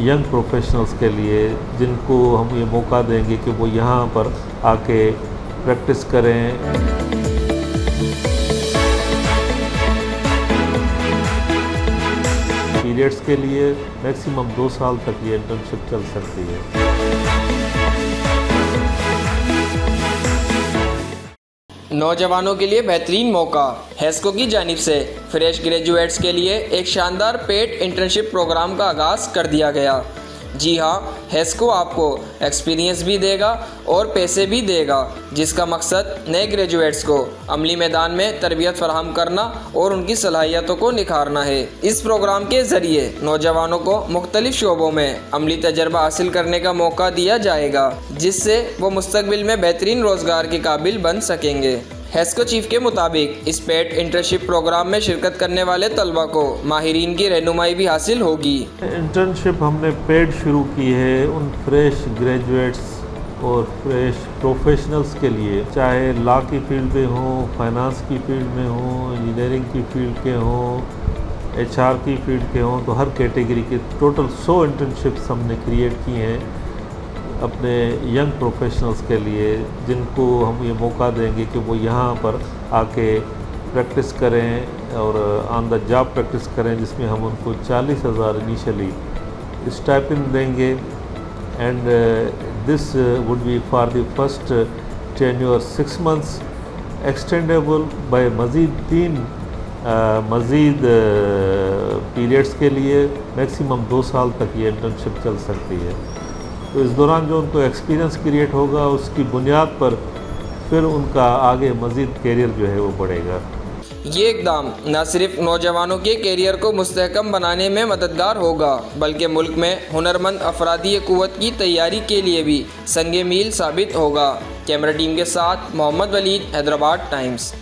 Young professionals के लिए जिनको हम ये मौका देंगे कि वो यहाँ पर आके प्रैक्टिस करें। पीरियड्स के लिए मैक्सिमम 2 साल तक ये इंटर्नशिप चल सकती है। नौजवानों के लिए बेहतरीन मौका। हेस्को की जानिब से फ्रेश ग्रेजुएट्स के लिए एक शानदार पेड इंटर्नशिप प्रोग्राम का आगाज़ कर दिया गया। जी हाँ, हेस्को आपको एक्सपीरियंस भी देगा और पैसे भी देगा, जिसका मकसद नए ग्रेजुएट्स को अमली मैदान में तरबियत फराहम करना और उनकी सलाहियतों को निखारना है। इस प्रोग्राम के ज़रिए नौजवानों को मुख्तलिफ शोबों में अमली तजर्बा हासिल करने का मौका दिया जाएगा, जिससे वो मुस्तकबिल में बेहतरीन रोज़गार के काबिल बन सकेंगे। हेस्को चीफ के मुताबिक इस पेड इंटर्नशिप प्रोग्राम में शिरकत करने वाले तलबा को माहिरीन की रहनुमाई भी हासिल होगी। इंटर्नशिप हमने पेड शुरू की है उन फ्रेश ग्रेजुएट्स और फ्रेश प्रोफेशनल्स के लिए, चाहे लॉ की फील्ड में हों, फाइनेंस की फील्ड में हों, इंजीनियरिंग की फील्ड के हों, HR की फील्ड के हों, तो हर कैटेगरी के टोटल 100 इंटर्नशिप्स हमने क्रिएट की हैं अपने यंग प्रोफेशनल्स के लिए, जिनको हम ये मौका देंगे कि वो यहाँ पर आके प्रैक्टिस करें और ऑन द जॉब प्रैक्टिस करें, जिसमें हम उनको 40,000 इनिशियली स्टाइपेंड देंगे and this would be for the first tenure 6 months, extendable by मज़ीद 3 पीरियड्स के लिए मैक्सिमम 2 साल तक ये इंटर्नशिप चल सकती है। तो इस दौरान जो उनको एक्सपीरियंस क्रिएट होगा, उसकी बुनियाद पर फिर उनका आगे मज़ीद कैरियर जो है वो बढ़ेगा। ये इक़दाम न सिर्फ नौजवानों के कैरियर को मुस्तहकम बनाने में मददगार होगा, बल्कि मुल्क में हुनरमंद अफरादी क़ुव्वत की तैयारी के लिए भी संगे मील साबित होगा। कैमरा टीम के साथ मोहम्मद वलीद, हैदराबाद टाइम्स।